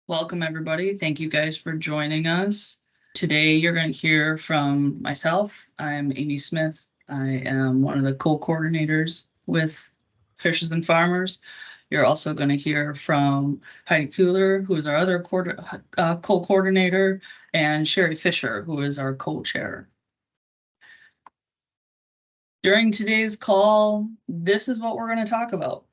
Welcome, everybody. Thank you guys for joining us. Today, you're going to hear from myself. I'm Amy Smith. I am one of the co-coordinators with Fishers and Farmers. You're also going to hear from Heidi Kuhler, who is our other co-coordinator, and Sherry Fisher, who is our co-chair. During today's call, this is what we're going to talk about.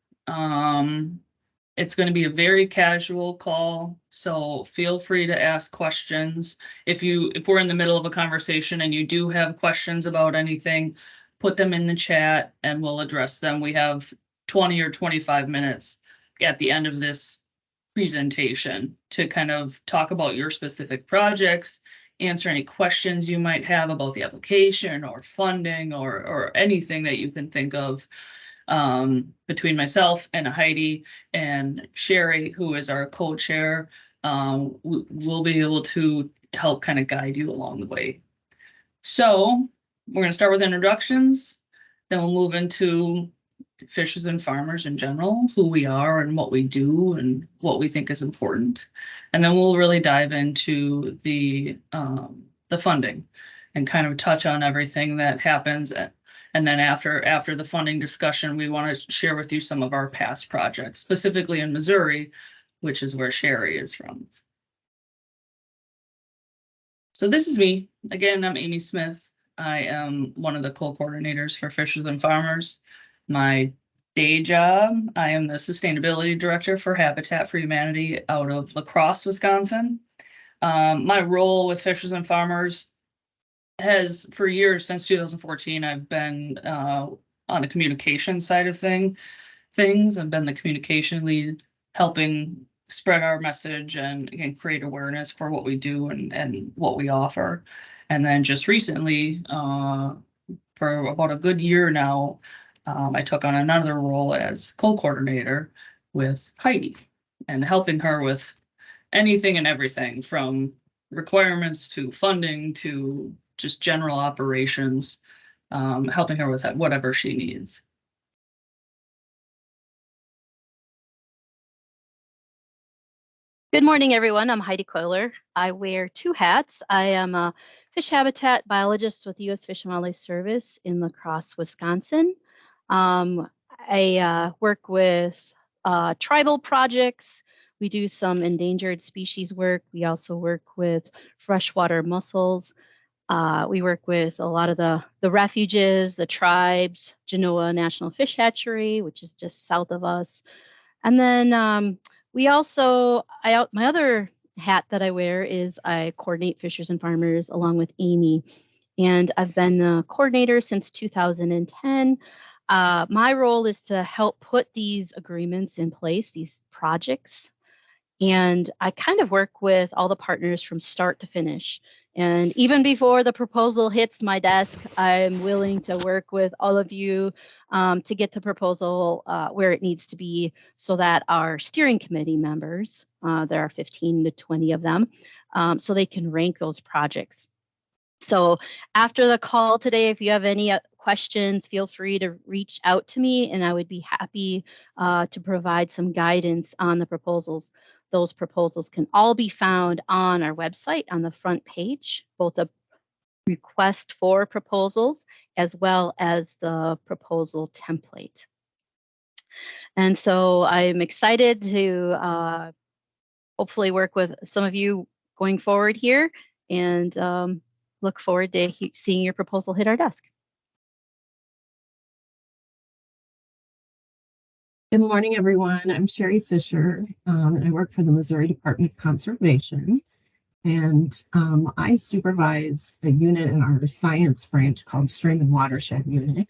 It's going to be a very casual call, so feel free to ask questions. If we're in the middle of a conversation and you do have questions about anything, put them in the chat and we'll address them. We have 20 or 25 minutes at the end of this presentation to kind of talk about your specific projects, answer any questions you might have about the application or funding or anything that you can think of. Between myself and Heidi and Sherry, who is our co-chair, we'll be able to help kind of guide you along the way. So we're going to start with introductions, then we'll move into Fishers and Farmers in general, who we are and what we do and what we think is important. And then we'll really dive into the funding and kind of touch on everything that happens. And then after the funding discussion, we want to share with you some of our past projects, specifically in Missouri, which is where Sherry is from. So this is me. Again, I'm Amy Smith. I am one of the co-coordinators for Fishers and Farmers. My day job, I am the sustainability director for Habitat for Humanity out of La Crosse, Wisconsin. My role with Fishers and Farmers has, for years, since 2014, I've been on the communication side of things. I've been the communication lead, helping spread our message and create awareness for what we do and what we offer. And then just recently, for about a good year now, I took on another role as co-coordinator with Heidi and helping her with anything and everything from requirements to funding to just general operations, helping her with whatever she needs. Good morning, everyone. I'm Heidi Kuhler. I wear two hats. I am a fish habitat biologist with the U.S. Fish and Wildlife Service in La Crosse, Wisconsin. I work with tribal projects. We do some endangered species work. We also work with freshwater mussels. We work with a lot of the refuges, the tribes, Genoa National Fish Hatchery, which is just south of us. And then we also, my other hat that I wear is I coordinate Fishers and Farmers along with Amy. And I've been the coordinator since 2010. My role is to help put these agreements in place, these projects. And I kind of work with all the partners from start to finish. And even before the proposal hits my desk, I'm willing to work with all of you to get the proposal where it needs to be so that our steering committee members, there are 15 to 20 of them, so they can rank those projects. So after the call today, if you have any questions, feel free to reach out to me and I would be happy to provide some guidance on the proposals. Those proposals can all be found on our website on the front page, both the request for proposals as well as the proposal template. And so I'm excited to hopefully work with some of you going forward here and look forward to seeing your proposal hit our desk. Good morning, everyone. I'm Sherry Fisher, and I work for the Missouri Department of Conservation. And I supervise a unit in our science branch called Stream and Watershed Unit,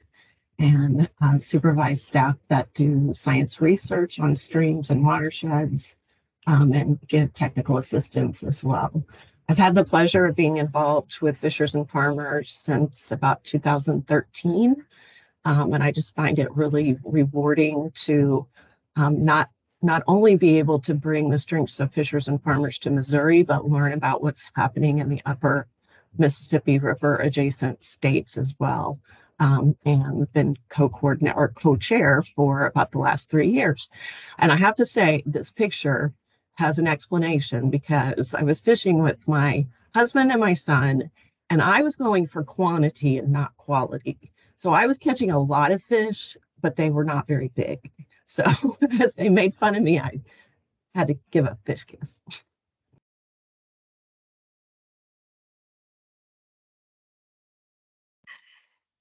and supervise staff that do science research on streams and watersheds, and give technical assistance as well. I've had the pleasure of being involved with Fishers and Farmers since about 2013. And I just find it really rewarding to not only be able to bring the strengths of Fishers and Farmers to Missouri, but learn about what's happening in the upper Mississippi River adjacent states as well. And been co-coordinator or co-chair for about the last 3 years. And I have to say, this picture has an explanation because I was fishing with my husband and my son, and I was going for quantity and not quality. So I was catching a lot of fish, but they were not very big. So as they made fun of me, I had to give up fish kiss.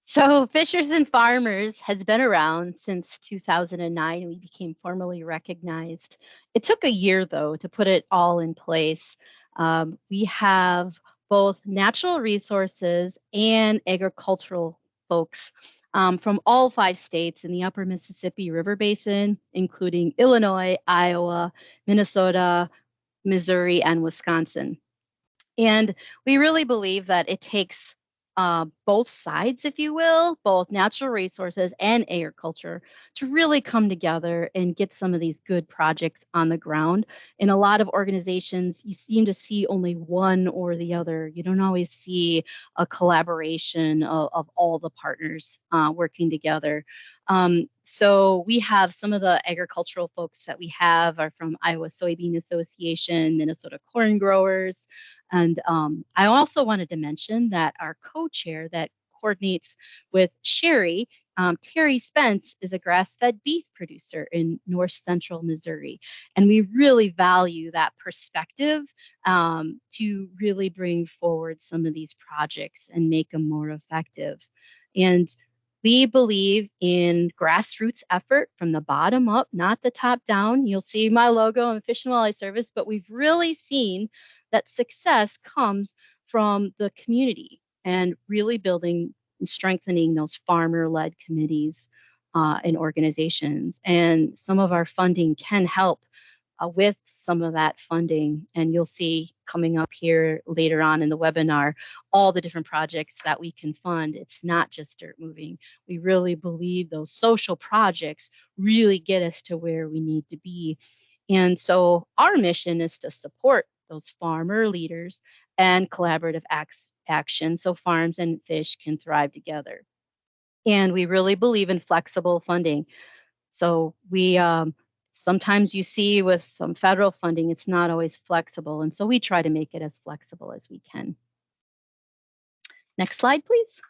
So Fishers and Farmers has been around since 2009. We became formally recognized. It took a year, though, to put it all in place. We have both natural resources and agricultural folks from all 5 states in the upper Mississippi River Basin, including Illinois, Iowa, Minnesota, Missouri, and Wisconsin. And we really believe that it takes both sides, if you will, both natural resources and agriculture to really come together and get some of these good projects on the ground. In a lot of organizations, you seem to see only one or the other. You don't always see a collaboration of all the partners working together. So we have some of the agricultural folks that we have are from Iowa Soybean Association, Minnesota Corn Growers, and I also wanted to mention that our co-chair that coordinates with Sherry, Terry Spence, is a grass-fed beef producer in north central Missouri. And we really value that perspective to really bring forward some of these projects and make them more effective. And we believe in grassroots effort from the bottom up, not the top down. You'll see my logo on the Fish and Wildlife Service, but we've really seen that success comes from the community and really building and strengthening those farmer-led committees and organizations. And some of our funding can help with some of that funding. And you'll see coming up here later on in the webinar, all the different projects that we can fund. It's not just dirt moving. We really believe those social projects really get us to where we need to be. And so our mission is to support those farmer leaders and collaborative action so farms and fish can thrive together. And we really believe in flexible funding. So we sometimes you see with some federal funding, it's not always flexible. And so we try to make it as flexible as we can. Next slide, please.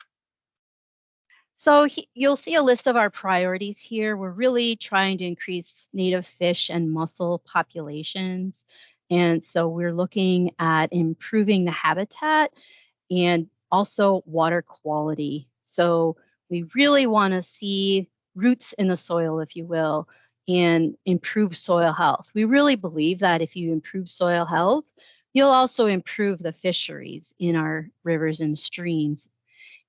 So you'll see a list of our priorities here. We're really trying to increase native fish and mussel populations. And so we're looking at improving the habitat and also water quality. So we really want to see roots in the soil, if you will, and improve soil health. We really believe that if you improve soil health, you'll also improve the fisheries in our rivers and streams.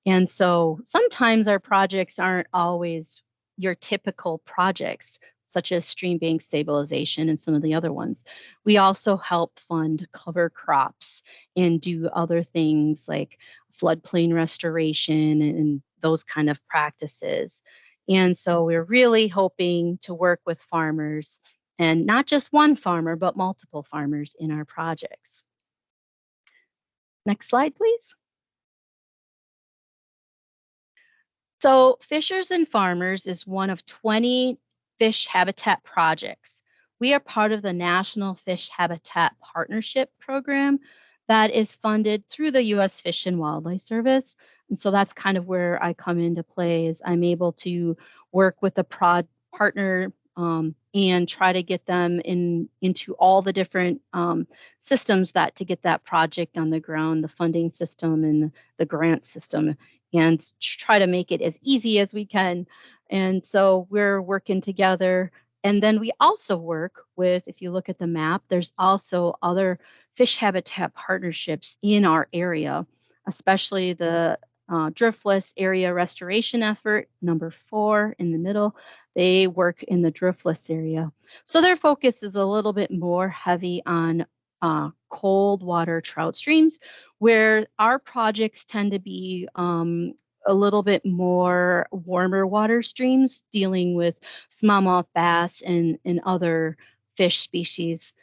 And so sometimes our projects aren't always your typical projects, such as stream bank stabilization and some of the other ones. We also help fund cover crops and do other things like floodplain restoration and those kind of practices. And so we're really hoping to work with farmers, and not just one farmer, but multiple farmers in our projects. Next slide, please. So Fishers and Farmers is one of 20 fish habitat projects. We are part of the National Fish Habitat Partnership Program that is funded through the U.S. Fish and Wildlife Service. And so that's kind of where I come into play, is I'm able to work with the partner and try to get them into all the different systems to get that project on the ground, the funding system and the grant system, and try to make it as easy as we can. And so we're working together. And then we also work with, if you look at the map, there's also other fish habitat partnerships in our area, especially the driftless area restoration effort, number 4 in the middle. They work in the driftless area. So their focus is a little bit more heavy on cold water trout streams, where our projects tend to be a little bit more warmer water streams, dealing with smallmouth bass and other fish species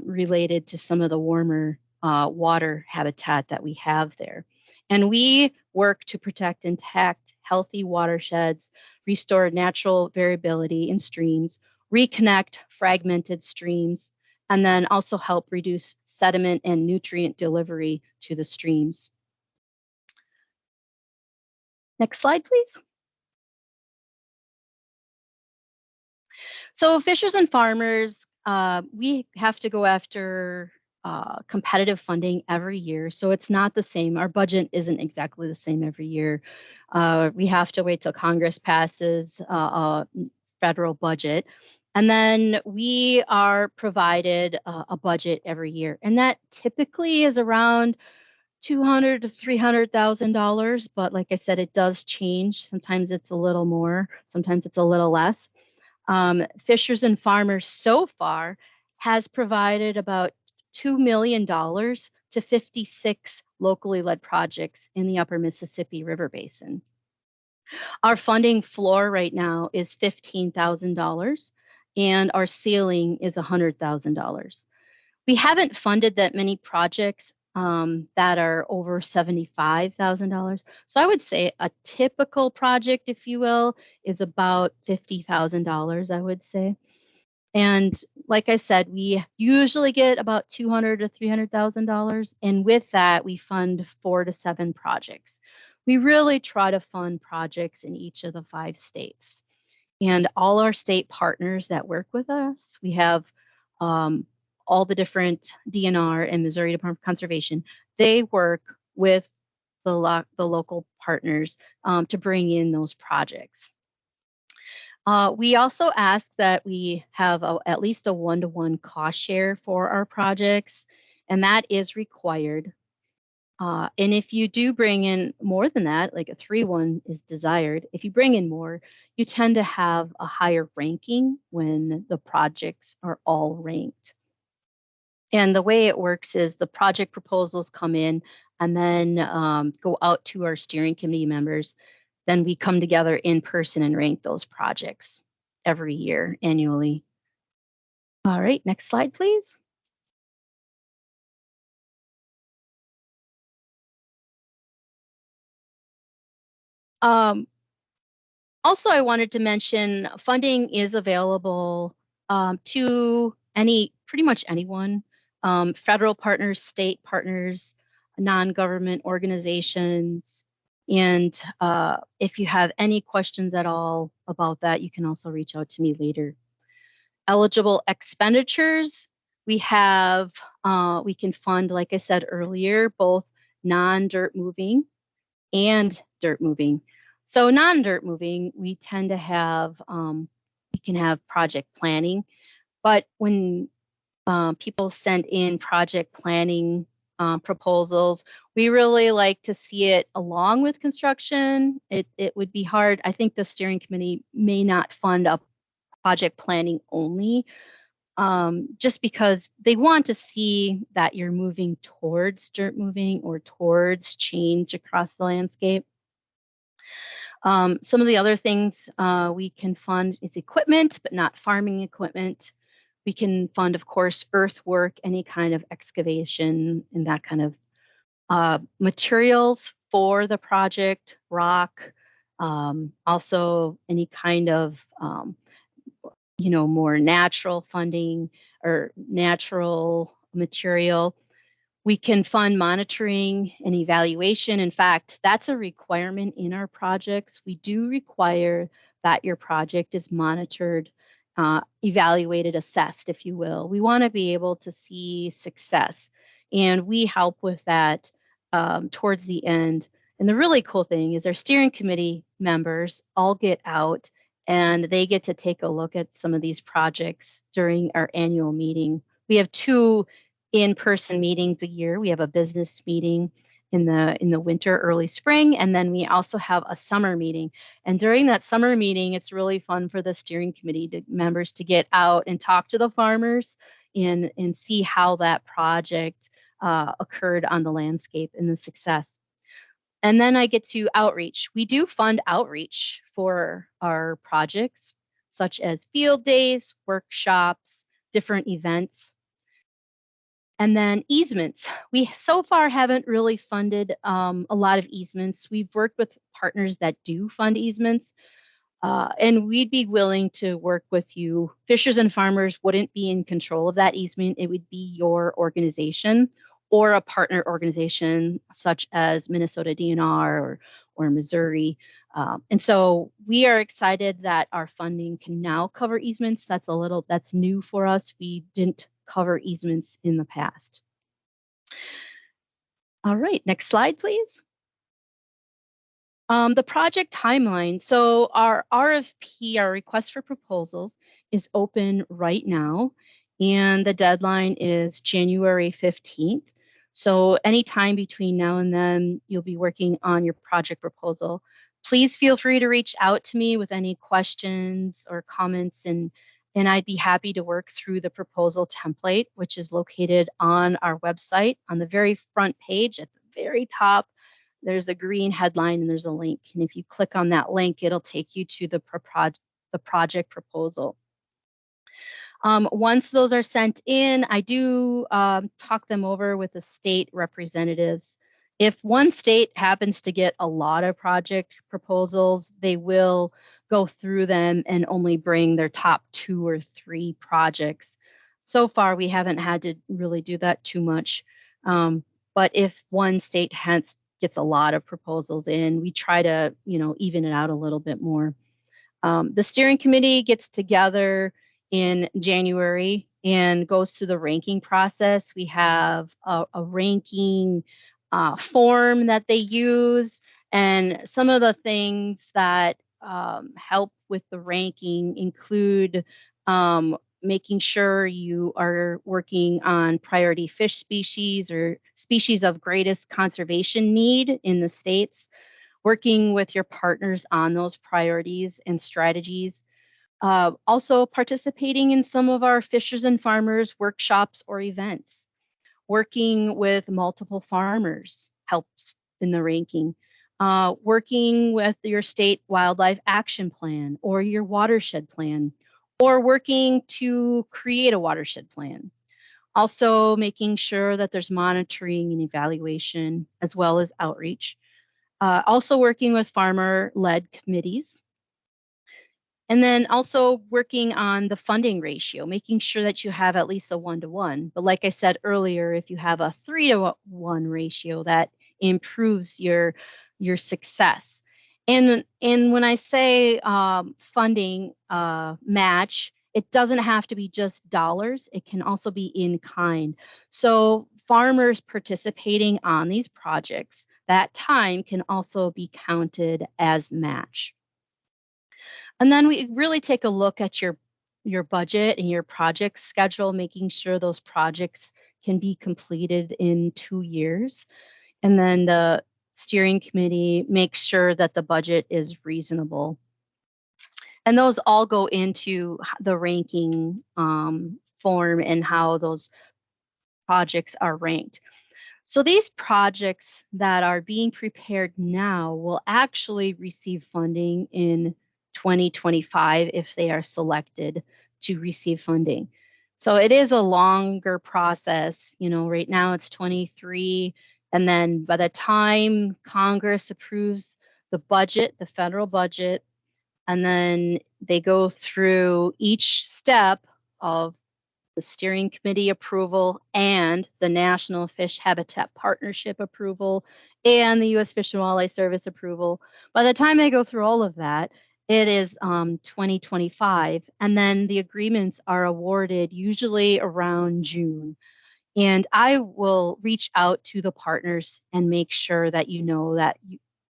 related to some of the warmer water habitat that we have there. And we work to protect intact, healthy watersheds, restore natural variability in streams, reconnect fragmented streams, and then also help reduce sediment and nutrient delivery to the streams. Next slide, please. So fishers and farmers, we have to go after competitive funding every year. So it's not the same. Our budget isn't exactly the same every year. We have to wait till Congress passes a federal budget. And then we are provided a budget every year. And that typically is around $200,000 to $300,000. But like I said, it does change. Sometimes it's a little more, sometimes it's a little less. Fishers and Farmers so far has provided about $2 million to 56 locally led projects in the upper Mississippi River Basin. Our funding floor right now is $15,000 and our ceiling is $100,000. We haven't funded that many projects that are over $75,000. So I would say a typical project, if you will, is about $50,000, I would say. And like I said, we usually get about $200,000 to $300,000. And with that, we fund 4 to 7 projects. We really try to fund projects in each of the 5 states. And all our state partners that work with us, we have all the different DNR and Missouri Department of Conservation, they work with the local partners to bring in those projects. We also ask that we have at least a 1-to-1 cost share for our projects, and that is required. And if you do bring in more than that, like a 3-1 is desired, if you bring in more, you tend to have a higher ranking when the projects are all ranked. And the way it works is the project proposals come in and then go out to our steering committee members. Then we come together in person and rank those projects every year, annually. All right, next slide, please. Also, I wanted to mention funding is available to pretty much anyone, federal partners, state partners, non-government organizations. And if you have any questions at all about that, you can also reach out to me later. Eligible expenditures, we can fund, like I said earlier, both non-dirt moving and dirt moving. So non-dirt moving, we tend to have, we can have project planning, but when people send in project planning proposals, we really like to see it along with construction. It would be hard. I think the steering committee may not fund a project planning only, just because they want to see that you're moving towards dirt moving or towards change across the landscape. Some of the other things we can fund is equipment, but not farming equipment. We can fund, of course, earthwork, any kind of excavation and that kind of materials for the project, rock, also any kind of more natural funding or natural material. We can fund monitoring and evaluation. In fact, that's a requirement in our projects. We do require that your project is monitored, evaluated, assessed, if you will. We want to be able to see success, and we help with that towards the end. And the really cool thing is our steering committee members all get out and they get to take a look at some of these projects during our annual meeting. We have 2 in-person meetings a year. We have a business meeting in the winter, early spring, and then we also have a summer meeting. And during that summer meeting, it's really fun for the steering committee members to get out and talk to the farmers and see how that project occurred on the landscape and the success. And then I get to outreach. We do fund outreach for our projects, such as field days, workshops, different events. And then easements. We so far haven't really funded a lot of easements. We've worked with partners that do fund easements. And we'd be willing to work with you. Fishers and farmers wouldn't be in control of that easement. It would be your organization or a partner organization such as Minnesota DNR or Missouri. And so we are excited that our funding can now cover easements. That's new for us. We didn't cover easements in the past. All right, next slide, please. The project timeline. So our RFP, our request for proposals, is open right now, and the deadline is January 15th. So anytime between now and then, you'll be working on your project proposal. Please feel free to reach out to me with any questions or comments, and I'd be happy to work through the proposal template, which is located on our website on the very front page at the very top. There's a green headline and there's a link. And if you click on that link, it'll take you to the project proposal. Once those are sent in, I do talk them over with the state representatives. If one state happens to get a lot of project proposals, they will go through them and only bring their top 2 or 3 projects. So far, we haven't had to really do that too much. But if one state gets a lot of proposals in, we try to, even it out a little bit more. The steering committee gets together in January and goes through the ranking process. We have a ranking form that they use, and some of the things that help with the ranking include making sure you are working on priority fish species or species of greatest conservation need in the states, working with your partners on those priorities and strategies. Also participating in some of our fishers and farmers workshops or events. Working with multiple farmers helps in the ranking. Working with your state wildlife action plan or your watershed plan, or working to create a watershed plan. Also making sure that there's monitoring and evaluation as well as outreach. Also working with farmer-led committees. And then also working on the funding ratio, making sure that you have at least a 1-to-1. But like I said earlier, if you have a 3-to-1 ratio, that improves your success. And when I say funding match, it doesn't have to be just dollars. It can also be in kind. So farmers participating on these projects, that time can also be counted as match. And then we really take a look at your budget and your project schedule, making sure those projects can be completed in 2 years. And then the steering committee makes sure that the budget is reasonable. And those all go into the ranking form and how those projects are ranked. So these projects that are being prepared now will actually receive funding in 2025 if they are selected to receive funding. So it is a longer process. Right now it's 23, and then by the time Congress approves the budget, the federal budget, and then they go through each step of the steering committee approval and the National Fish Habitat Partnership approval and the U.S. Fish and Wildlife Service approval. By the time they go through all of that, it is 2025, and then the agreements are awarded usually around June. And I will reach out to the partners and make sure that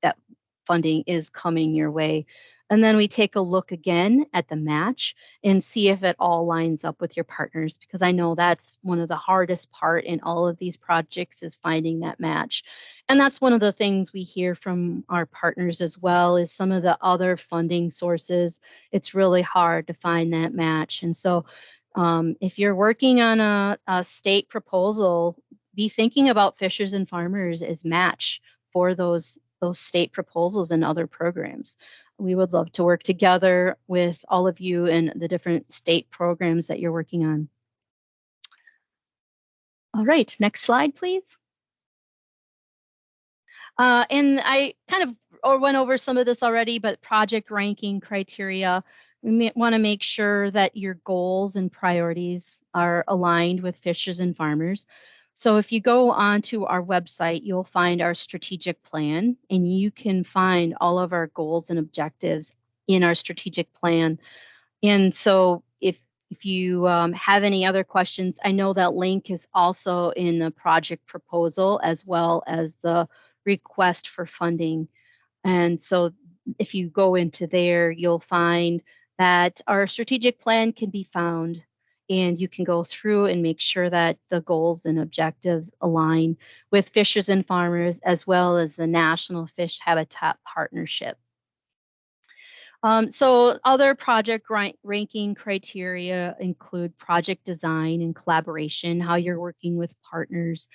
that funding is coming your way. And then we take a look again at the match and see if it all lines up with your partners, because I know that's one of the hardest part in all of these projects is finding that match. And that's one of the things we hear from our partners as well, is some of the other funding sources, it's really hard to find that match. And so if you're working on a state proposal, be thinking about fishers and farmers as match for those state proposals and other programs. We would love to work together with all of you and the different state programs that you're working on. All right, next slide, please. And I kind of or went over some of this already, but project ranking criteria. We want to make sure that your goals and priorities are aligned with fishers and farmers. So if you go onto our website, you'll find our strategic plan, and you can find all of our goals and objectives in our strategic plan. And so if you have any other questions, I know that link is also in the project proposal as well as the request for funding. And so if you go into there, you'll find that our strategic plan can be found, and you can go through and make sure that the goals and objectives align with fishers and farmers as well as the National Fish Habitat Partnership. So other project ranking criteria include project design and collaboration, how you're working with partners,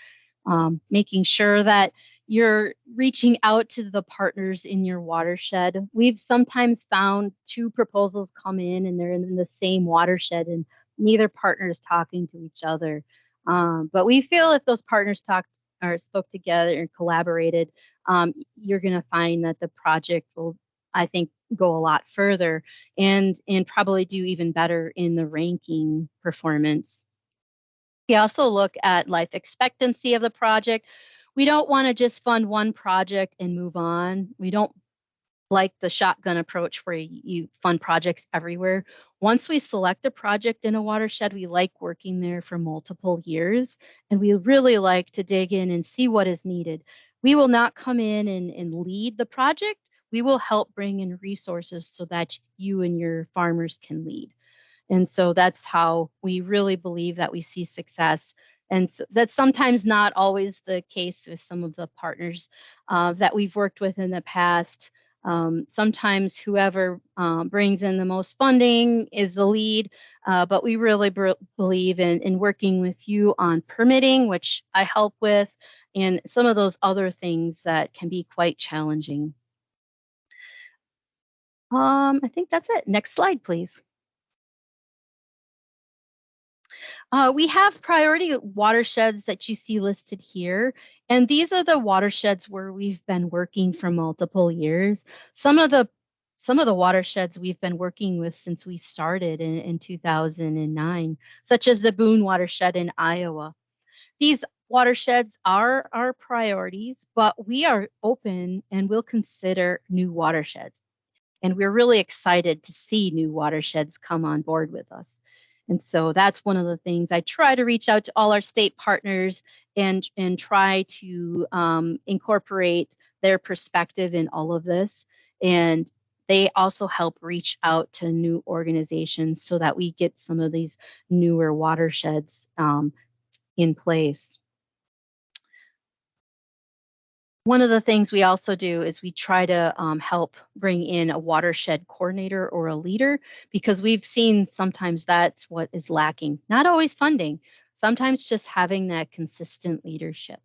making sure that you're reaching out to the partners in your watershed. We've sometimes found two proposals come in and they're in the same watershed and neither partner is talking to each other. But we feel if those partners spoke together and collaborated, you're going to find that the project will, I think, go a lot further and probably do even better in the ranking performance. We also look at life expectancy of the project. We don't want to just fund one project and move on. We don't like the shotgun approach where you fund projects everywhere. Once we select a project in a watershed, we like working there for multiple years, and we really like to dig in and see what is needed. We will not come in and lead the project. We will help bring in resources so that you and your farmers can lead. And so that's how we really believe that we see success. And so that's sometimes not always the case with some of the partners that we've worked with in the past. Sometimes whoever brings in the most funding is the lead, but we really believe in working with you on permitting, which I help with, and some of those other things that can be quite challenging. I think that's it. Next slide, please. We have priority watersheds that you see listed here, and these are the watersheds where we've been working for multiple years. Some of the watersheds we've been working with since we started in 2009, such as the Boone watershed in Iowa. These watersheds are our priorities, but we are open and will consider new watersheds. And we're really excited to see new watersheds come on board with us. And so that's one of the things I try to reach out to all our state partners and try to incorporate their perspective in all of this. And they also help reach out to new organizations so that we get some of these newer watersheds in place. One of the things we also do is we try to help bring in a watershed coordinator or a leader, because we've seen sometimes that's what is lacking. Not always funding, sometimes just having that consistent leadership.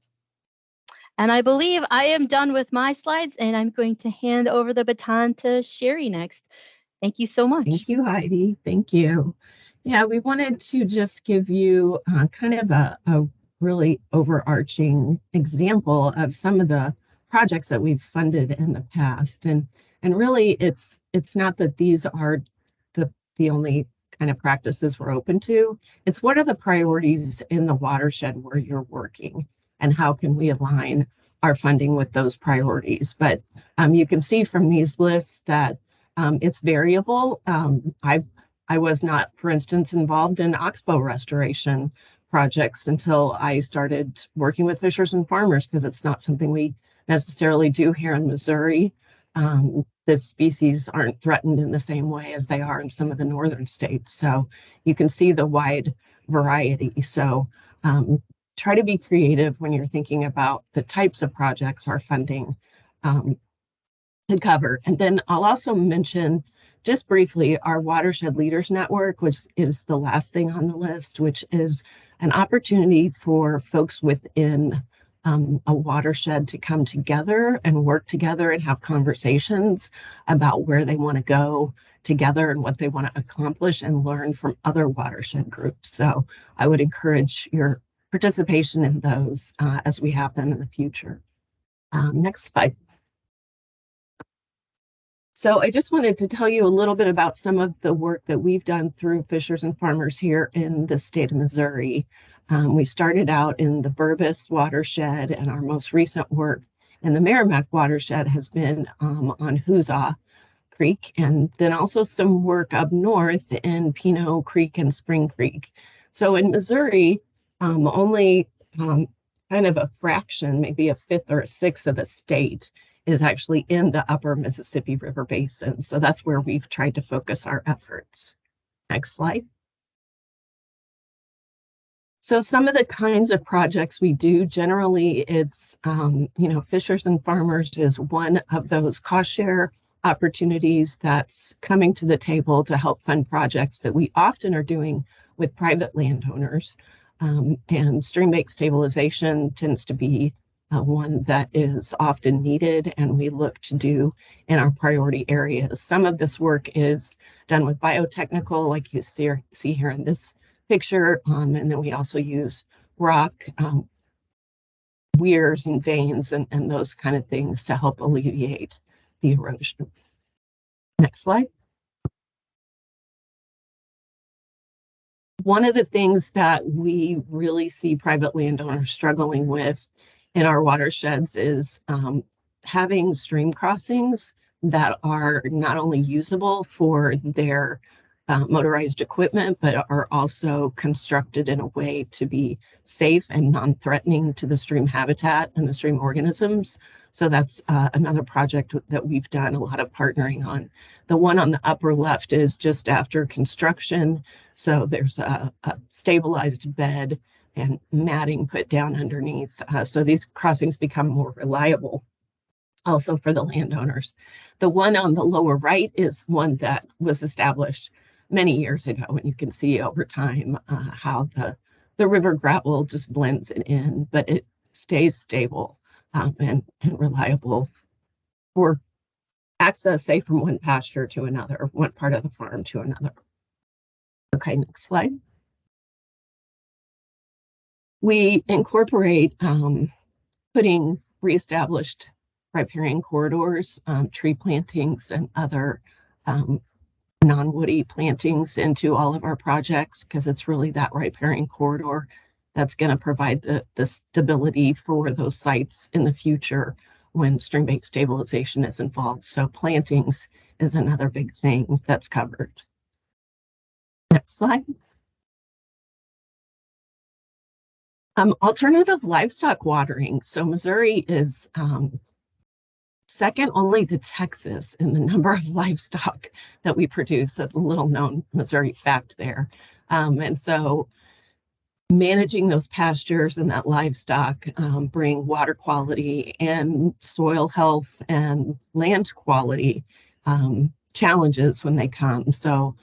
And I believe I am done with my slides, and I'm going to hand over the baton to Sherry next. Thank you so much. Thank you, Heidi. Thank you. Yeah, we wanted to just give you kind of a really overarching example of some of the projects that we've funded in the past. And really it's not that these are the only kind of practices we're open to. It's what are the priorities in the watershed where you're working, and how can we align our funding with those priorities. But you can see from these lists that it's variable. I was not, for instance, involved in oxbow restoration projects until I started working with fishers and farmers, because it's not something we necessarily do here in Missouri. The species aren't threatened in the same way as they are in some of the northern states. So you can see the wide variety. So try to be creative when you're thinking about the types of projects our funding could cover. And then I'll also mention just briefly our Watershed Leaders Network, which is the last thing on the list, which is an opportunity for folks within a watershed to come together and work together and have conversations about where they want to go together and what they want to accomplish, and learn from other watershed groups. So I would encourage your participation in those as we have them in the future. Next slide. So I just wanted to tell you a little bit about some of the work that we've done through Fishers and Farmers here in the state of Missouri. We started out in the Burbus watershed, and our most recent work in the Merrimack watershed has been on Huzzah Creek, and then also some work up north in Pinot Creek and Spring Creek. So in Missouri, only kind of a fraction, maybe a fifth or a sixth of the state is actually in the upper Mississippi River Basin. So that's where we've tried to focus our efforts. Next slide. So some of the kinds of projects we do, generally it's, Fishers and Farmers is one of those cost share opportunities that's coming to the table to help fund projects that we often are doing with private landowners. And stream bank stabilization tends to be one that is often needed and we look to do in our priority areas. Some of this work is done with biotechnical, like you see here in this picture, and then we also use rock weirs and veins and those kind of things to help alleviate the erosion. Next slide. One of the things that we really see private landowners struggling with in our watersheds is having stream crossings that are not only usable for their motorized equipment, but are also constructed in a way to be safe and non-threatening to the stream habitat and the stream organisms. So that's another project that we've done a lot of partnering on. The one on the upper left is just after construction. So there's a stabilized bed and matting put down underneath. So these crossings become more reliable also for the landowners. The one on the lower right is one that was established many years ago, and you can see over time how the river gravel just blends it in, but it stays stable and reliable for access, say, from one pasture to another, one part of the farm to another. Okay, next slide. We incorporate putting reestablished riparian corridors, tree plantings, and other non-woody plantings into all of our projects because it's really that riparian corridor that's going to provide the stability for those sites in the future when stream bank stabilization is involved. So plantings is another big thing that's covered. Next slide. Alternative livestock watering. So Missouri is second only to Texas in the number of livestock that we produce. A little known Missouri fact there. And so managing those pastures and that livestock bring water quality and soil health and land quality challenges when they come. So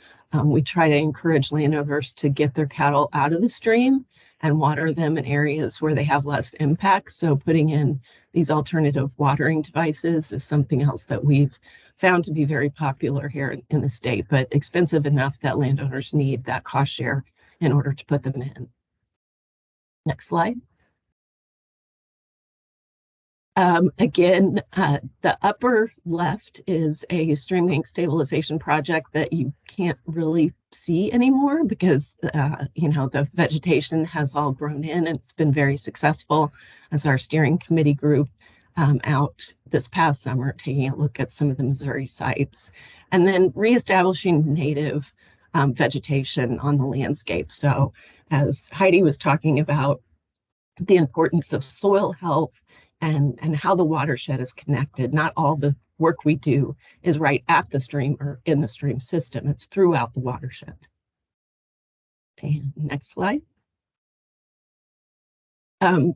we try to encourage landowners to get their cattle out of the stream and water them in areas where they have less impact. So putting in these alternative watering devices is something else that we've found to be very popular here in the state, but expensive enough that landowners need that cost share in order to put them in. Next slide. Again, the upper left is a stream bank stabilization project that you can't really see anymore because, the vegetation has all grown in and it's been very successful as our steering committee group out this past summer, taking a look at some of the Missouri sites and then reestablishing native vegetation on the landscape. So as Heidi was talking about, the importance of soil health and how the watershed is connected. Not all the work we do is right at the stream or in the stream system. It's throughout the watershed. And next slide.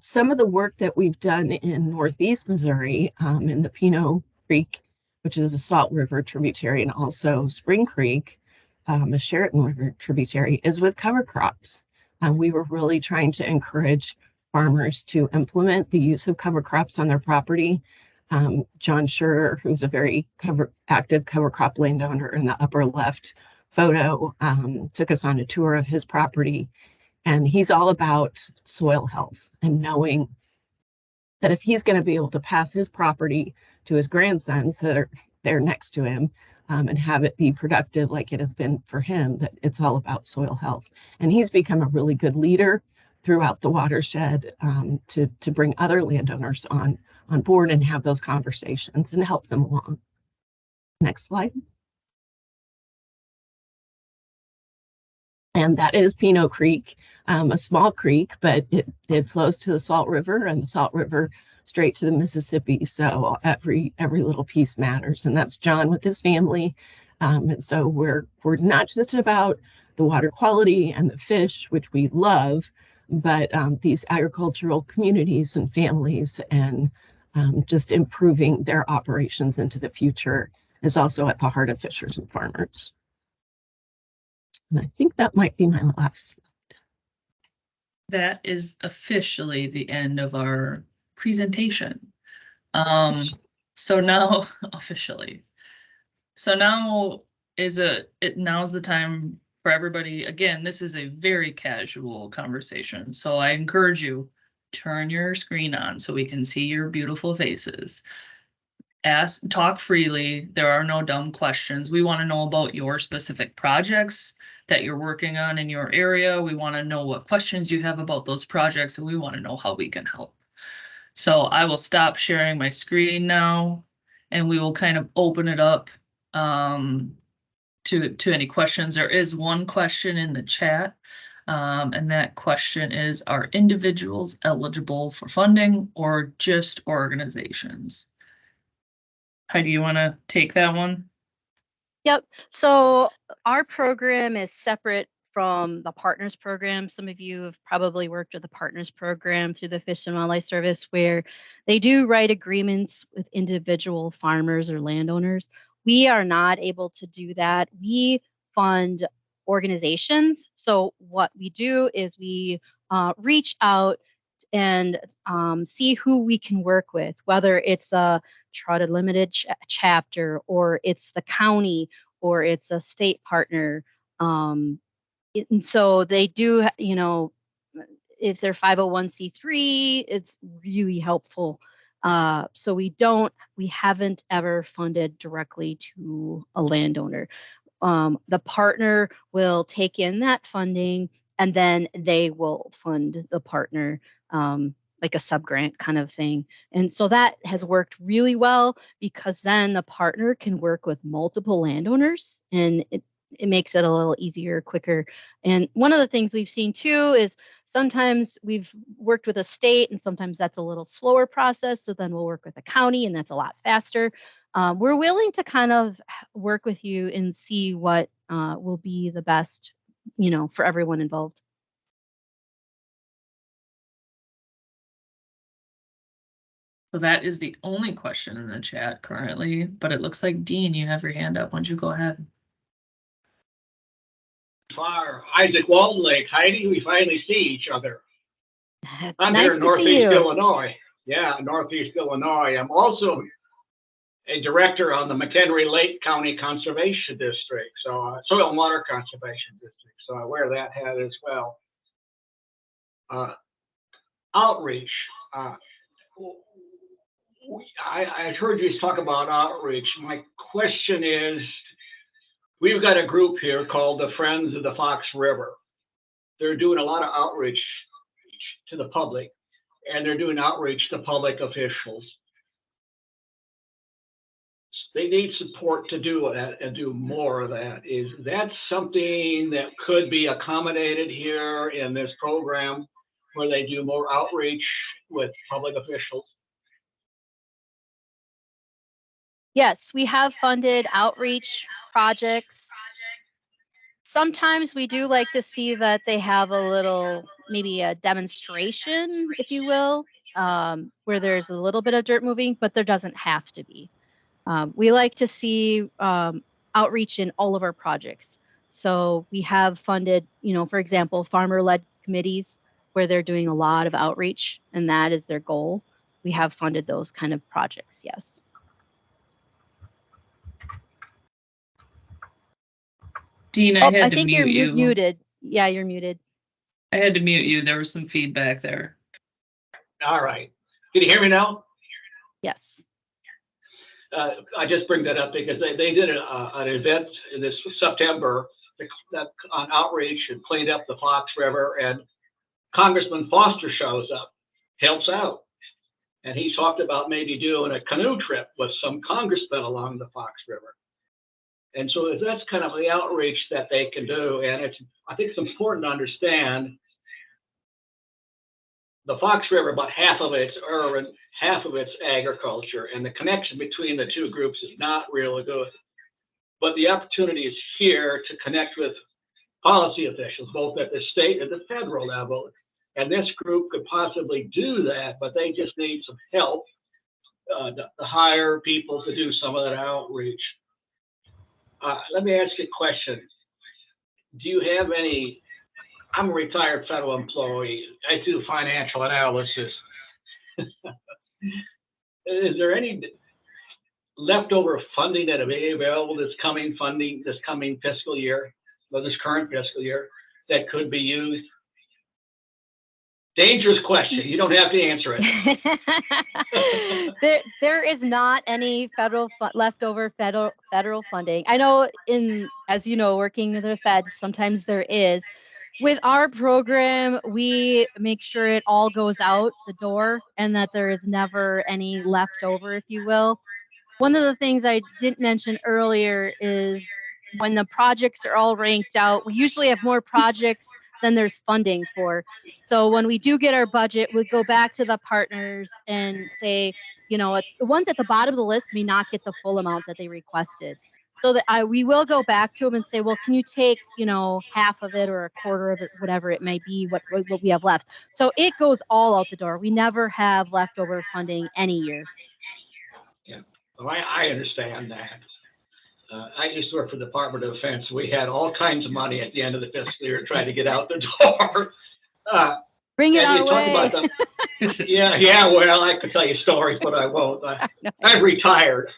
Some of the work that we've done in Northeast Missouri, in the Pinot Creek, which is a Salt River tributary, and also Spring Creek, a Sheraton River tributary, is with cover crops. We were really trying to encourage farmers to implement the use of cover crops on their property. John Schurter, who's a very active cover crop landowner in the upper left photo, took us on a tour of his property. And he's all about soil health and knowing that if he's going to be able to pass his property to his grandsons that are there next to him, and have it be productive like it has been for him, that it's all about soil health. And he's become a really good leader throughout the watershed, to bring other landowners on board and have those conversations and help them along. Next slide. And that is Pinot Creek, a small creek, but it flows to the Salt River, and the Salt River straight to the Mississippi. So every little piece matters. And that's John with his family. And so we're not just about the water quality and the fish, which we love, but these agricultural communities and families, and just improving their operations into the future is also at the heart of fishers and farmers. And I think that might be my last. That is officially the end of our presentation. So now officially. So now now's the time for everybody. Again, this is a very casual conversation. So I encourage you, turn your screen on so we can see your beautiful faces. Talk freely. There are no dumb questions. We want to know about your specific projects that you're working on in your area. We want to know what questions you have about those projects, and we want to know how we can help. So I will stop sharing my screen now, and we will kind of open it up to any questions. There is one question in the chat, and that question is, are individuals eligible for funding or just organizations? Heidi, you want to take that one? Yep. So our program is separate from the Partners Program. Some of you have probably worked with the Partners Program through the Fish and Wildlife Service, where they do write agreements with individual farmers or landowners. We are not able to do that. We fund organizations. So what we do is we reach out and see who we can work with, whether it's a Trout Unlimited chapter, or it's the county, or it's a state partner. And so they do, if they're 501c3, it's really helpful. So we haven't ever funded directly to a landowner. The partner will take in that funding, and then they will fund the partner, like a subgrant kind of thing. And so that has worked really well, because then the partner can work with multiple landowners, and it makes it a little easier, quicker. And one of the things we've seen too is sometimes we've worked with a state, and sometimes that's a little slower process. So then we'll work with a county, and that's a lot faster. We're willing to kind of work with you and see what will be the best, for everyone involved. So that is the only question in the chat currently, but it looks like Dean, you have your hand up. Why don't you go ahead? Far, Isaac Walton Lake, Heidi, we finally see each other. I'm Nice here in to see Northeast you. Illinois. Yeah, Northeast Illinois. I'm also a director on the McHenry Lake County Conservation District, so Soil and Water Conservation District. So I wear that hat as well. Outreach. I heard you talk about outreach. My question is, we've got a group here called the Friends of the Fox River. They're doing a lot of outreach to the public, and they're doing outreach to public officials. They need support to do that and do more of that. Is that something that could be accommodated here in this program, where they do more outreach with public officials? Yes, we have funded outreach projects. Sometimes we do like to see that they have a little, maybe a demonstration, if you will, where there's a little bit of dirt moving, but there doesn't have to be. We like to see outreach in all of our projects. So we have funded, for example, farmer-led committees where they're doing a lot of outreach, and that is their goal. We have funded those kind of projects, yes. Dean, I had to think mute you're you. muted. Yeah, you're muted. I had to mute you. There was some feedback there. All right. Can you hear me now? Yes. I just bring that up because they did an event in this September on outreach and cleaned up the Fox River, and Congressman Foster shows up, helps out. And he talked about maybe doing a canoe trip with some congressmen along the Fox River. And so that's kind of the outreach that they can do. And I think it's important to understand the Fox River, about half of it's urban, half of it's agriculture, and the connection between the two groups is not really good. But the opportunity is here to connect with policy officials, both at the state and the federal level. And this group could possibly do that, but they just need some help to hire people to do some of that outreach. Let me ask you a question. Do you have any, I'm a retired federal employee. I do financial analysis. Is there any leftover funding that may be available this coming fiscal year, or this current fiscal year, that could be used? Dangerous question. You don't have to answer it. There is not any leftover federal funding. I know as you know, working with the feds, sometimes there is. With our program, we make sure it all goes out the door and that there is never any leftover, if you will. One of the things I didn't mention earlier is when the projects are all ranked out, we usually have more projects than there's funding for. So when we do get our budget, we go back to the partners and say, you know, the ones at the bottom of the list may not get the full amount that they requested. So that we will go back to them and say, well, can you take, you know, half of it or a quarter of it, whatever it may be, what we have left. So it goes all out the door. We never have leftover funding any year. Yeah, well, I understand that. I used to work for the Department of Defense. We had all kinds of money at the end of the fiscal year trying to get out the door. Bring it our way. Yeah. Well, I could tell you stories, but I won't. I've retired.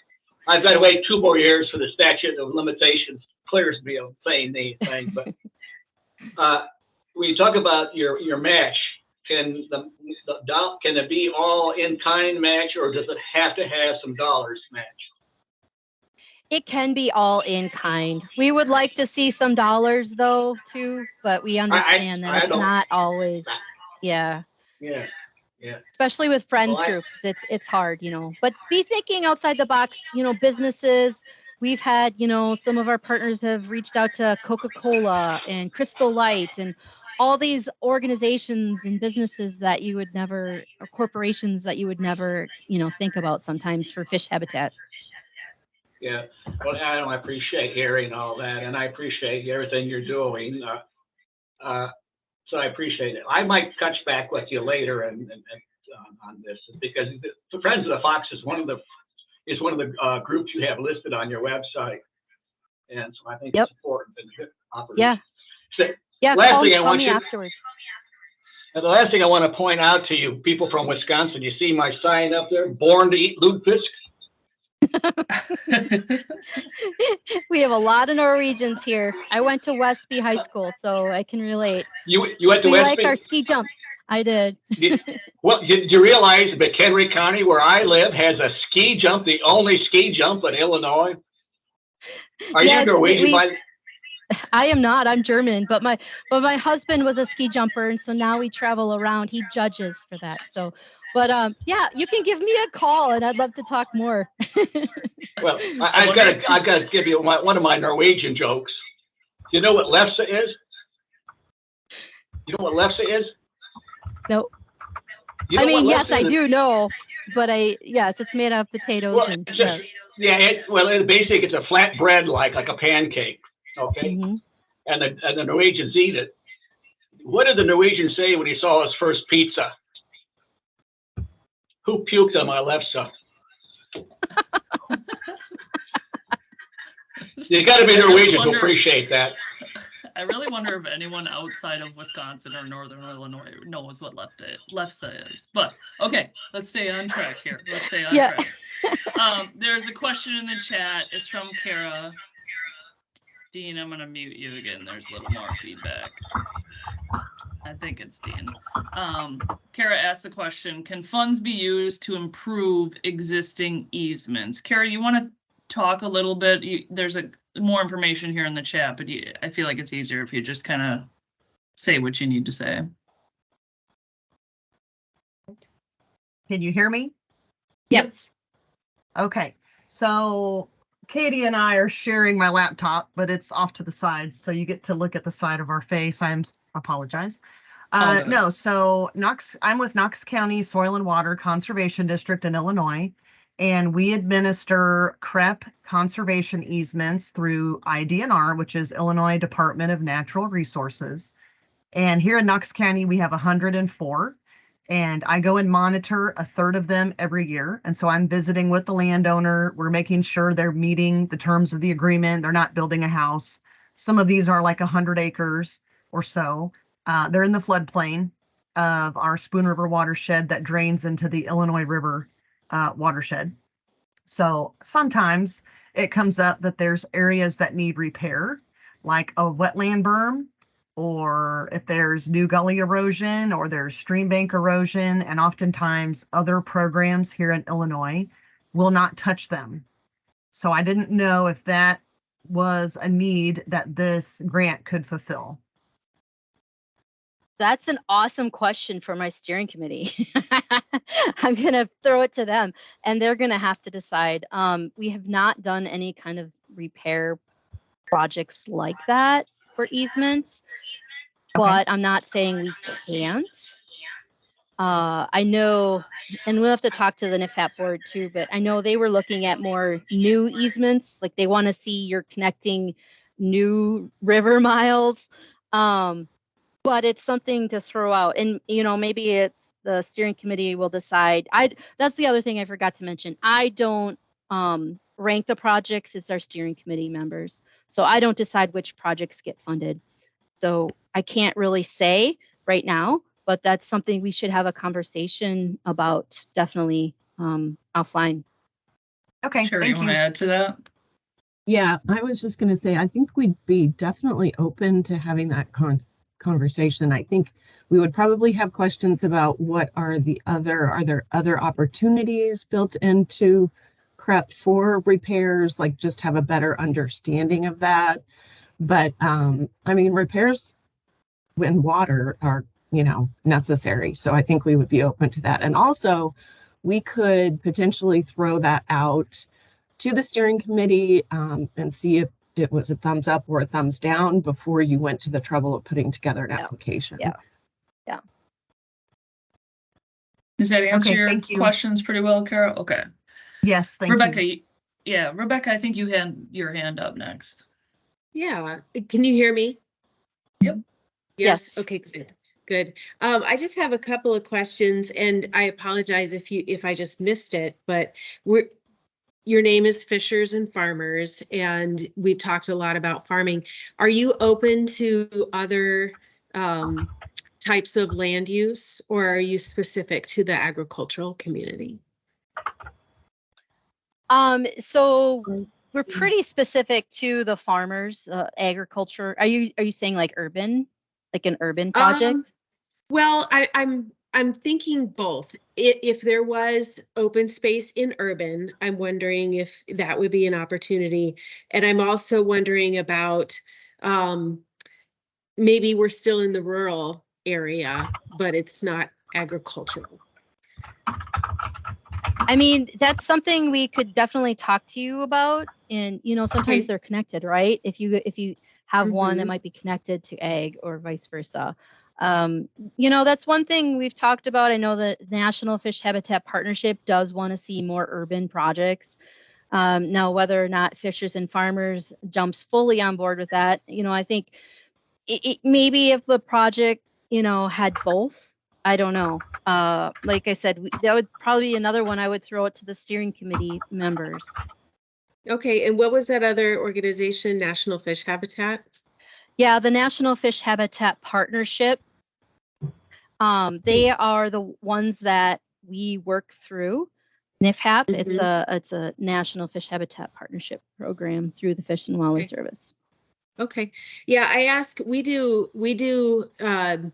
I've got to wait 2 more years for the statute of limitations clears me of saying these things. But when you talk about your match, can it be all in kind match, or does it have to have some dollars match? It can be all in kind. We would like to see some dollars though too, but we understand that it's not always. Yeah. Especially with friends groups, it's hard, you know. But be thinking outside the box, you know, businesses. We've had, you know, some of our partners have reached out to Coca-Cola and Crystal Light and all these organizations and businesses that you would never, or corporations that you would never, you know, think about sometimes for fish habitat. Yeah, well, I appreciate hearing all that, and I appreciate everything you're doing. So I appreciate it. I might touch back with you later and on this, because the Friends of the Fox is one of the groups you have listed on your website, and so I think it's important and good opportunity. Yeah. Call me afterwards. And the last thing I want to point out to you, people from Wisconsin, you see my sign up there, "Born to eat lutefisk." We have a lot of Norwegians here. I went to Westby High School, so I can relate. You went to Westby? We like our ski jumps. I did. Well, did you realize McHenry County, where I live, has a ski jump, the only ski jump in Illinois? Are you Norwegian? I am not. I'm German, but my husband was a ski jumper, and so now we travel around. He judges for that. So, but yeah, you can give me a call, and I'd love to talk more. Well, I've got to give you one of my Norwegian jokes. Do you know what lefse is? You know what lefse is? No. You know, I mean, yes, I do know, but yes, it's made of potatoes. Well, and basically it's a flat bread like a pancake. Okay, and the Norwegians eat it. What did the Norwegian say when he saw his first pizza? Who puked on my left side? You got to be Norwegian to appreciate that. I really wonder if anyone outside of Wisconsin or Northern Illinois knows what lefse is. But okay, let's stay on track here. Let's stay on track. There's a question in the chat. It's from Kara. Dean, I'm going to mute you again. There's a little more feedback. I think it's Dean. Kara asked the question, can funds be used to improve existing easements? Kara, you want to talk a little bit? There's more information here in the chat, but I feel like it's easier if you just kind of say what you need to say. Can you hear me? Yes. Okay, so Katie and I are sharing my laptop, but it's off to the side, so you get to look at the side of our face. Apologize. No, so I'm with Knox County Soil and Water Conservation District in Illinois, and we administer CREP conservation easements through IDNR, which is Illinois Department of Natural Resources. And here in Knox County, we have 104. And I go and monitor a third of them every year. And so I'm visiting with the landowner. We're making sure they're meeting the terms of the agreement. They're not building a house. Some of these are like 100 acres or so. They're in the floodplain of our Spoon River watershed that drains into the Illinois River watershed. So sometimes it comes up that there's areas that need repair, like a wetland berm, or if there's new gully erosion or there's stream bank erosion, and oftentimes other programs here in Illinois will not touch them. So I didn't know if that was a need that this grant could fulfill. That's an awesome question for my steering committee. I'm going to throw it to them and they're going to have to decide. We have not done any kind of repair projects like that for easements, but I'm not saying we can't. I know, and we'll have to talk to the NFHAP board too, but I know they were looking at more new easements, like they want to see you're connecting new river miles. But it's something to throw out, and maybe it's the steering committee will decide. That's the other thing I forgot to mention. I don't rank the projects. It's our steering committee members, so I don't decide which projects get funded. So I can't really say right now, but that's something we should have a conversation about, definitely offline. Okay, Sure, thank you want to add to that? Yeah, I was just going to say, I think we'd be definitely open to having that conversation. I think we would probably have questions about are there other opportunities built into CREP for repairs, like just have a better understanding of that. But I mean, repairs in water are, necessary. So I think we would be open to that. And also we could potentially throw that out to the steering committee and see if it was a thumbs up or a thumbs down before you went to the trouble of putting together an application. Yeah. Does that answer your thank you. questions pretty well, Kara? Okay. Yes, thank Rebecca, you. Rebecca, I think you had your hand up next. Yeah, can you hear me? Yep. Yes. Okay, good. I just have a couple of questions, and I apologize if I just missed it, but your name is Fishers and Farmers, and we've talked a lot about farming. Are you open to other types of land use, or are you specific to the agricultural community? So we're pretty specific to the farmers, agriculture. Are you saying like urban, like an urban project? Well, I'm thinking both. If there was open space in urban, I'm wondering if that would be an opportunity. And I'm also wondering about maybe we're still in the rural area, but it's not agricultural. I mean, that's something we could definitely talk to you about. And sometimes they're connected, right? If you have one that might be connected to ag or vice versa. That's one thing we've talked about. I know the National Fish Habitat Partnership does want to see more urban projects. Now, whether or not Fishers and Farmers jumps fully on board with that, I think it maybe if the project, had both, I don't know. Like I said, that would probably be another one I would throw it to the steering committee members. Okay, and what was that other organization, National Fish Habitat? Yeah, the National Fish Habitat Partnership. They are the ones that we work through. NFHAP, it's a National Fish Habitat Partnership program through the Fish and Wildlife Service. Okay. Yeah, we do the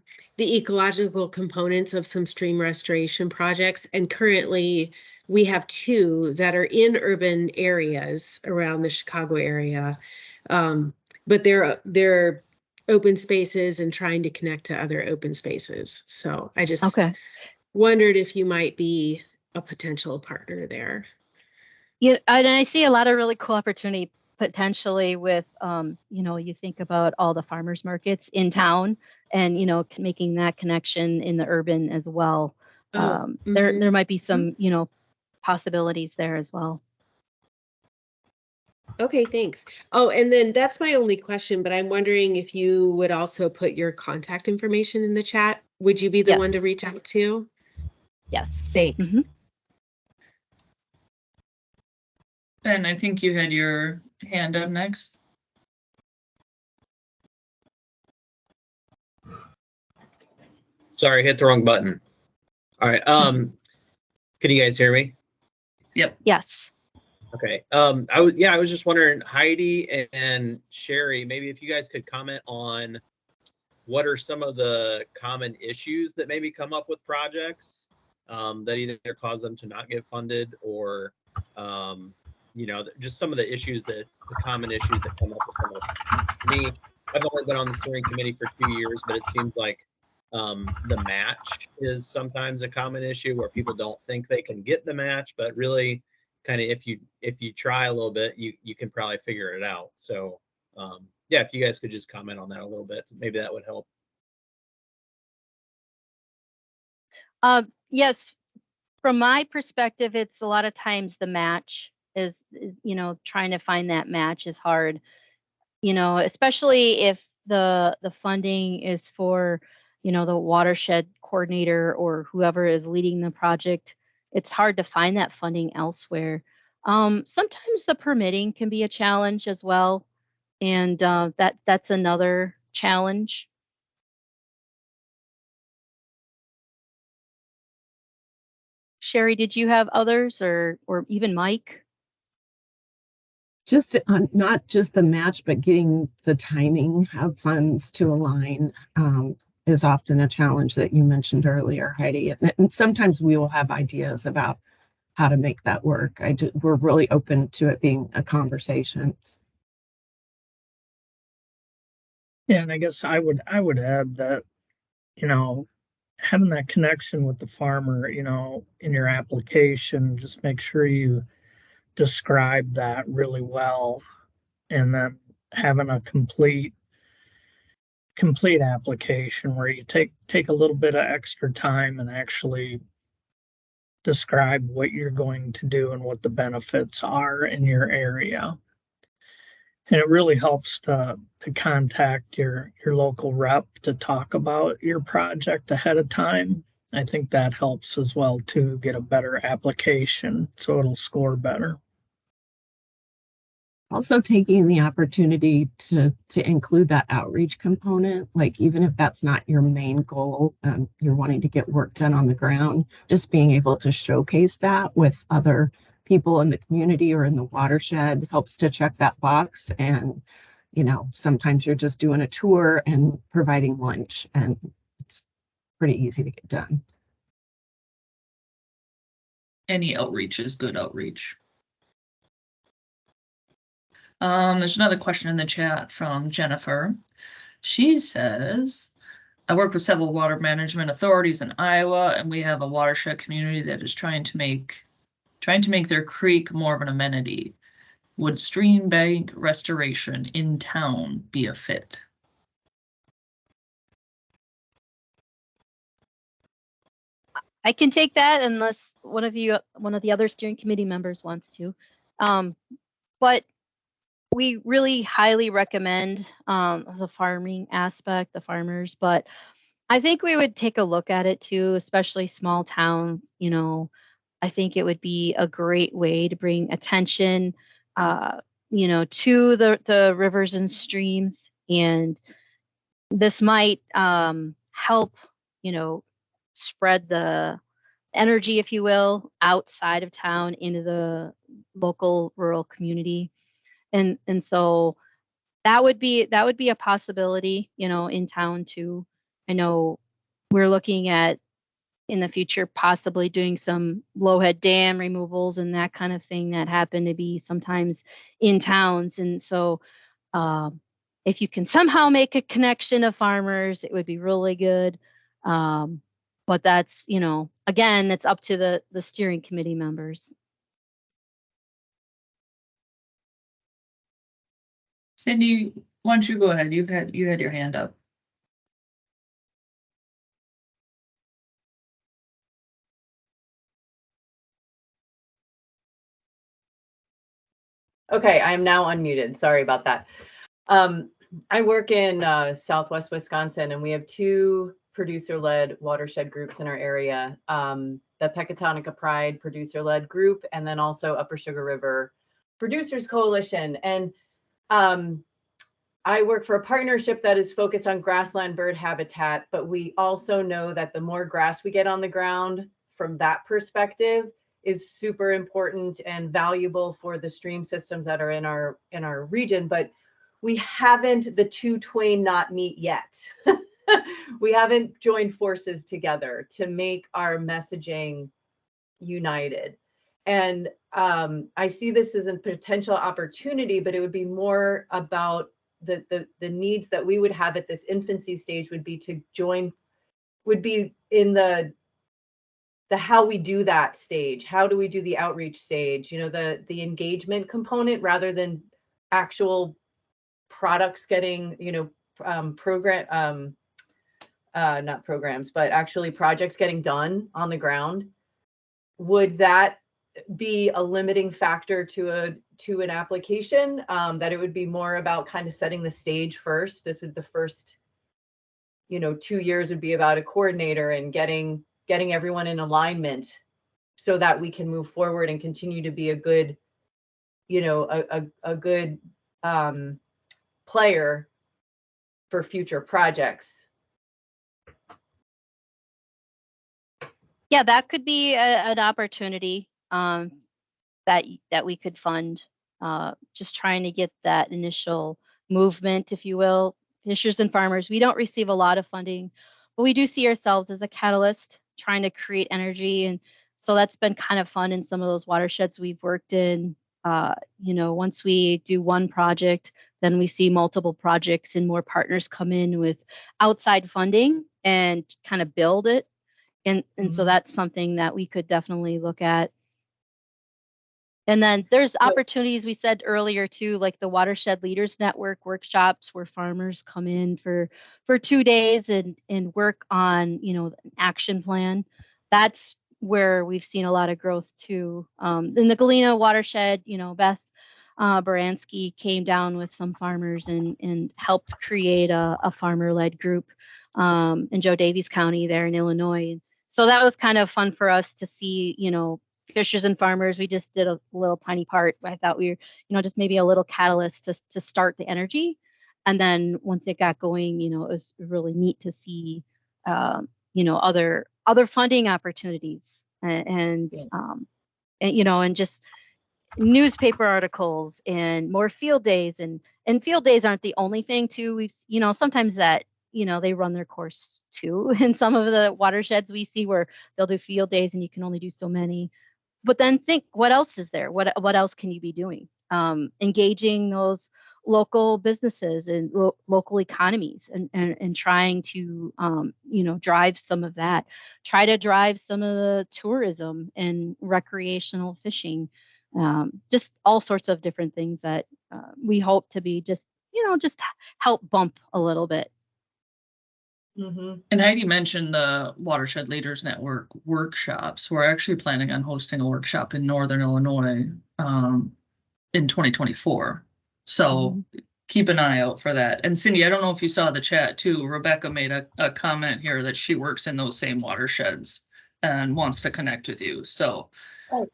ecological components of some stream restoration projects, and currently we have two that are in urban areas around the Chicago area. But they're open spaces and trying to connect to other open spaces. So I just Okay. wondered if you might be a potential partner there. Yeah, and I see a lot of really cool opportunity potentially with, you think about all the farmers markets in town and, making that connection in the urban as well. Oh, There might be mhm. some, possibilities there as well. Okay, thanks. Oh, and then that's my only question, but I'm wondering if you would also put your contact information in the chat. Would you be the one to Yes. reach out to? Yes. Thanks. Ben, I think you had your hand up next. Sorry, hit the wrong button. All right. Can you guys hear me? Yep. Yes. Okay. I was just wondering, Heidi and Sherry, maybe if you guys could comment on what are some of the common issues that maybe come up with projects that either cause them to not get funded or, just some of the issues the common issues that come up with some of the. To me, I've only been on the steering committee for 2 years, but it seems like the match is sometimes a common issue where people don't think they can get the match, but really kind of if you try a little bit, you can probably figure it out. So yeah, if you guys could just comment on that a little bit, maybe that would help. Yes, from my perspective, it's a lot of times the match is, trying to find that match is hard, especially if the funding is for, the watershed coordinator or whoever is leading the project. It's hard to find that funding elsewhere. Sometimes the permitting can be a challenge as well, and that's another challenge. Sherry, did you have others or even Mike? Just not just the match, but getting the timing of funds to align is often a challenge that you mentioned earlier, Heidi. And sometimes we will have ideas about how to make that work. We're really open to it being a conversation. Yeah, and I guess I would add that, having that connection with the farmer, in your application, just make sure you describe that really well, and then having a complete application where you take a little bit of extra time and actually describe what you're going to do and what the benefits are in your area. And it really helps to contact your local rep to talk about your project ahead of time. I think that helps as well to get a better application so it'll score better. Also taking the opportunity to include that outreach component, like even if that's not your main goal, you're wanting to get work done on the ground, just being able to showcase that with other people in the community or in the watershed helps to check that box. And sometimes you're just doing a tour and providing lunch, and it's pretty easy to get done. Any outreach is good outreach. There's another question in the chat from Jennifer. She says, I work with several water management authorities in Iowa, and we have a watershed community that is trying to make their creek more of an amenity. Would stream bank restoration in town be a fit? I can take that unless one of the other steering committee members wants to. But we really highly recommend the farming aspect, the farmers, but I think we would take a look at it too, especially small towns. I think it would be a great way to bring attention, to the rivers and streams, and this might help, spread the energy, if you will, outside of town into the local rural community. And so that would be a possibility, in town too. I know we're looking at in the future possibly doing some low-head dam removals and that kind of thing that happen to be sometimes in towns. And so if you can somehow make a connection of farmers, it would be really good. But that's, again, it's up to the steering committee members. Cindy, why don't you go ahead? You had your hand up. Okay, I am now unmuted. Sorry about that. I work in Southwest Wisconsin, and we have two producer-led watershed groups in our area. The Pecatonica Pride producer-led group, and then also Upper Sugar River Producers Coalition. And I work for a partnership that is focused on grassland bird habitat, but we also know that the more grass we get on the ground from that perspective is super important and valuable for the stream systems that are in our region. But we haven't, the two twain not meet yet. We haven't joined forces together to make our messaging united. And I see this as a potential opportunity, but it would be more about the needs that we would have at this infancy stage would be to join, would be in the how we do that stage. How do we do the outreach stage? The engagement component rather than actual products getting, not programs, but actually projects getting done on the ground. Would that be a limiting factor to an application? That it would be more about kind of setting the stage first. This would the first, 2 years would be about a coordinator and getting everyone in alignment so that we can move forward and continue to be a good, a good player for future projects. Yeah, that could be an opportunity that we could fund. Just trying to get that initial movement, if you will. Fishers and farmers, we don't receive a lot of funding, but we do see ourselves as a catalyst trying to create energy. And so that's been kind of fun in some of those watersheds we've worked in. Once we do one project, then we see multiple projects and more partners come in with outside funding and kind of build it. And so that's something that we could definitely look at. And then there's opportunities we said earlier too, like the Watershed Leaders Network workshops where farmers come in for 2 days and work on, an action plan. That's where we've seen a lot of growth too. In the Galena watershed, Beth Baranski came down with some farmers and helped create a farmer-led group in Joe Davies County there in Illinois. So that was kind of fun for us to see, fishers and farmers. We just did a little tiny part. I thought we were, just maybe a little catalyst to start the energy. And then once it got going, it was really neat to see, other funding opportunities and just newspaper articles and more field days and field days aren't the only thing too. We've, sometimes that, they run their course too. In some of the watersheds we see where they'll do field days and you can only do so many. But then think, what else is there? What else can you be doing? Engaging those local businesses and local economies and trying to, drive some of that. Try to drive some of the tourism and recreational fishing. Just all sorts of different things that we hope to be just help bump a little bit. And Heidi mentioned the Watershed Leaders Network workshops. We're actually planning on hosting a workshop in Northern Illinois in 2024. So keep an eye out for that. And Cindy, I don't know if you saw the chat too. Rebecca made a comment here that she works in those same watersheds and wants to connect with you. So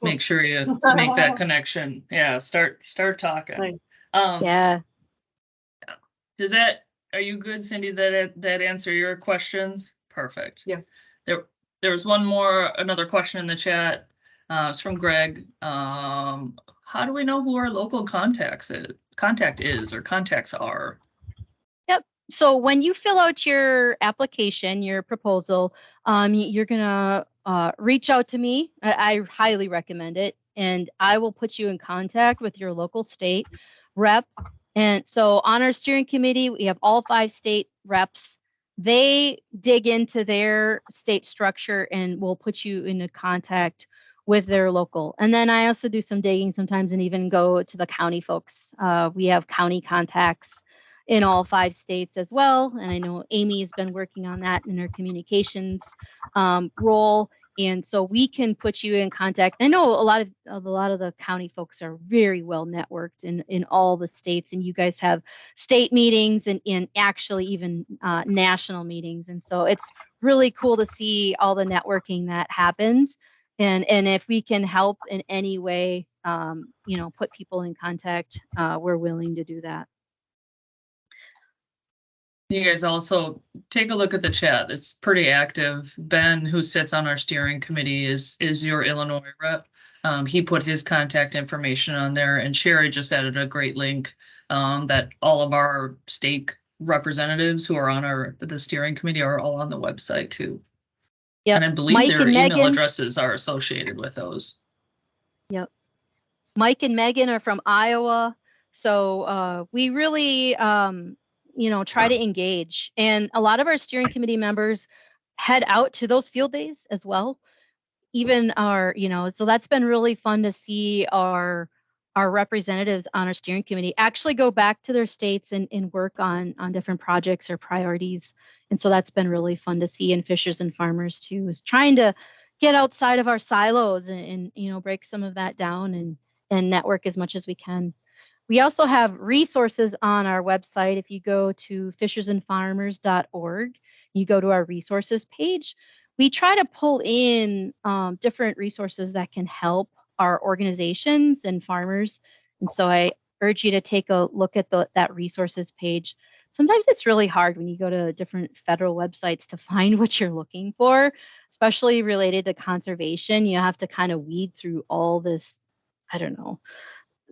make sure you make that connection. Yeah, start talking. Nice. Yeah. Are you good, Cindy? That answer your questions? Perfect. Yeah. There was another question in the chat. It's from Greg. How how do we know who our local contact is or contacts are? So when you fill out your application, your proposal, you're gonna reach out to me. I highly recommend it, and I will put you in contact with your local state rep. And so on our steering committee, we have all 5 state reps. They dig into their state structure and will put you into contact with their local. And then I also do some digging sometimes and even go to the county folks. We have county contacts in all 5 states as well. And I know Amy has been working on that in her communications role. And so we can put you in contact. I know a lot of the county folks are very well networked in all the states, and you guys have state meetings and actually even national meetings. And so it's really cool to see all the networking that happens. And if we can help in any way, put people in contact, we're willing to do that. You guys also take a look at the chat. It's pretty active. Ben, who sits on our steering committee, is your Illinois rep. He put his contact information on there, and Sherry just added a great link that all of our state representatives who are on the steering committee are all on the website too. Yep. And I believe Mike their and email Megan, addresses are associated with those. Yep. Mike and Megan are from Iowa. So we really, try to engage. And a lot of our steering committee members head out to those field days as well. Even so that's been really fun to see our representatives on our steering committee actually go back to their states and work on different projects or priorities. And so that's been really fun to see. And Fishers and Farmers too is trying to get outside of our silos and break some of that down and network as much as we can. We also have resources on our website. If you go to fishersandfarmers.org, you go to our resources page, we try to pull in different resources that can help our organizations and farmers. And so I urge you to take a look at that resources page. Sometimes it's really hard when you go to different federal websites to find what you're looking for, especially related to conservation. You have to kind of weed through all this, I don't know,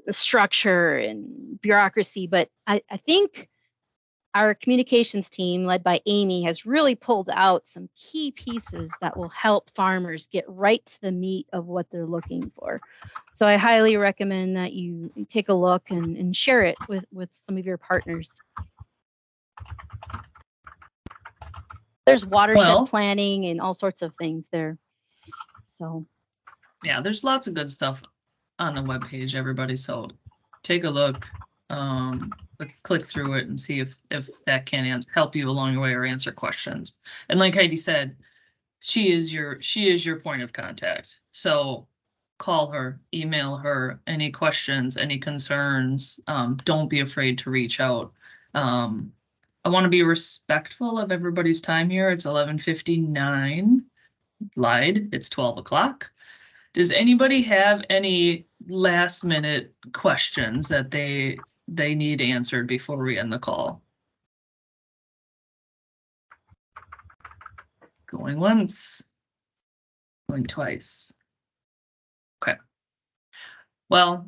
the structure and bureaucracy. But I think our communications team led by Amy has really pulled out some key pieces that will help farmers get right to the meat of what they're looking for. So I highly recommend that you take a look and share it with some of your partners. There's watershed planning and all sorts of things there. So yeah, there's lots of good stuff on the webpage, everybody. So take a look, click through it and see if that can help you along your way or answer questions. And like Heidi said, she is your point of contact. So call her, email her, any questions, any concerns. Don't be afraid to reach out. I want to be respectful of everybody's time here. It's 11:59. Lied. It's 12 o'clock. Does anybody have any last minute questions that they need answered before we end the call? Going once, going twice. Okay. Well,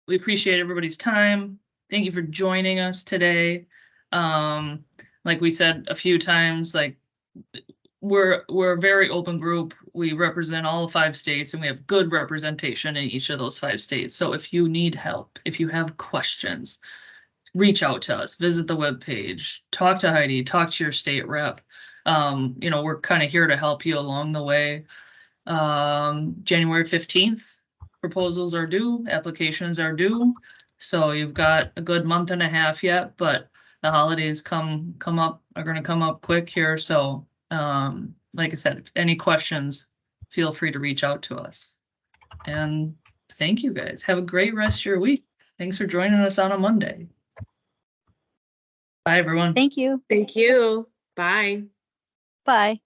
we appreciate everybody's time. Thank you for joining us today. Like we said a few times, like we're a very open group. We represent all 5 states and we have good representation in each of those 5 states. So if you need help, if you have questions, reach out to us, visit the webpage, talk to Heidi, talk to your state rep. We're kind of here to help you along the way. January 15th, proposals are due, applications are due. So you've got a good month and a half yet, but the holidays are going to come up quick here. So like I said, if any questions, feel free to reach out to us. And thank you guys. Have a great rest of your week. Thanks for joining us on a Monday. Bye, everyone. Thank you. Thank you. Bye. Bye.